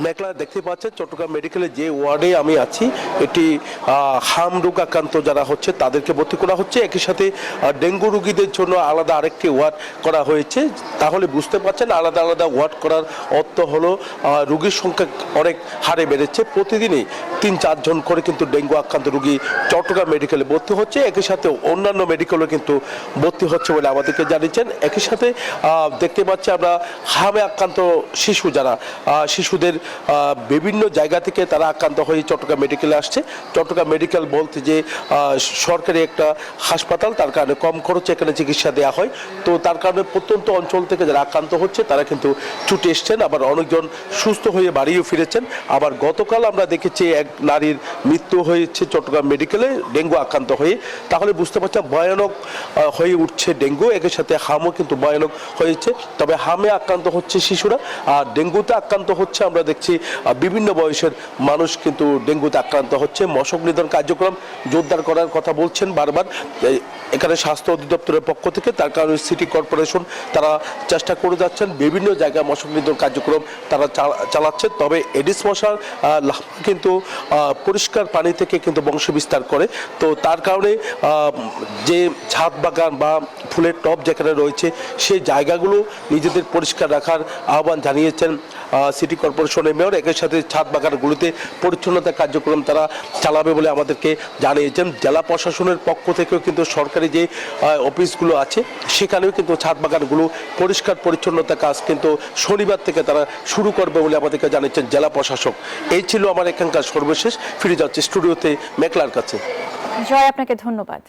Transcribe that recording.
মেঘলা দেখতে পাচ্ছেন চট্টগ্রাম মেডিকেলে যে ওয়ার্ডে আমি আছি এটি হাম রোগ আক্রান্ত যারা হচ্ছে তাদেরকে ভর্তি করা হচ্ছে, একই সাথে ডেঙ্গু রোগীদের জন্য আলাদা আরেকটি ওয়ার্ড করা হয়েছে। তাহলে বুঝতে পারছেন আলাদা আলাদা ওয়ার্ড করার অর্থ হলো রোগীর সংখ্যা অনেক হারে বেড়েছে। প্রতিদিনই ৩-৪ জন করে কিন্তু ডেঙ্গু আক্রান্ত রোগী চট্টগ্রাম মেডিকেলে ভর্তি হচ্ছে, একই সাথে অন্যান্য মেডিকেলও কিন্তু ভর্তি হচ্ছে বলে আমাদেরকে জানিয়েছেন। একই সাথে দেখতে পাচ্ছি আমরা হামে আক্রান্ত শিশু যারা শিশুদের বিভিন্ন জায়গা থেকে তারা আক্রান্ত হয়ে চট্টগ্রাম মেডিকেলে আসছে। চট্টগ্রাম মেডিকেল বলতে যে সরকারি একটা হাসপাতাল, তার কারণে কম খরচে এখানে চিকিৎসা দেওয়া হয়। তো তার কারণে প্রত্যন্ত অঞ্চল থেকে যারা আক্রান্ত হচ্ছে তারা কিন্তু ছুটে এসছেন, আবার অনেকজন সুস্থ হয়ে বাড়িও ফিরেছেন। আবার গতকাল আমরা দেখেছি এক নারীর মৃত্যু হয়েছে চট্টগ্রাম মেডিকেলে ডেঙ্গু আক্রান্ত হয়ে। তাহলে বুঝতে পারছেন ভয়ানক হয়ে উঠছে ডেঙ্গু, একের সাথে হামও কিন্তু ভয়ানক হয়েছে। তবে হামে আক্রান্ত হচ্ছে শিশুরা, আর ডেঙ্গুতে আক্রান্ত হচ্ছে আমরা দেখছি বিভিন্ন বয়সের মানুষ কিন্তু ডেঙ্গুতে আক্রান্ত হচ্ছে। মশক নিধন কার্যক্রম জোরদার করার কথা বলছেন বারবার এখানে স্বাস্থ্য অধিদপ্তরের পক্ষ থেকে। তার কারণে সিটি কর্পোরেশন তারা চেষ্টা করে যাচ্ছেন, বিভিন্ন জায়গায় মশক নিধন কার্যক্রম তারা চালাচ্ছে। তবে এডিস মশার কিন্তু পরিষ্কার পানি থেকে কিন্তু বংশ বিস্তার করে। তো তার কারণে যে ছাদ বাগান বা ফুলের টব যেখানে রয়েছে সেই জায়গাগুলো নিজেদের পরিষ্কার রাখার আহ্বান জানিয়েছেন সিটি কর্পোরেশনের মেয়র। একই সাথে ছাদ বাগানগুলোতে পরিচ্ছন্নতা কার্যক্রম তারা চালাবে বলে আমাদেরকে জানিয়েছেন। জেলা প্রশাসনের পক্ষ থেকেও কিন্তু সরকারি যে অফিসগুলো আছে সেখানেও কিন্তু ছাদ বাগানগুলো পরিষ্কার পরিচ্ছন্নতা কাজ কিন্তু শনিবার থেকে তারা শুরু করবে বলে আমাদেরকে জানিয়েছেন জেলা প্রশাসক। এই ছিল আমার এখানকার সর্বশেষ। ফিরে যাচ্ছে স্টুডিওতে মেঘলার কাছে। জয়, আপনাকে ধন্যবাদ।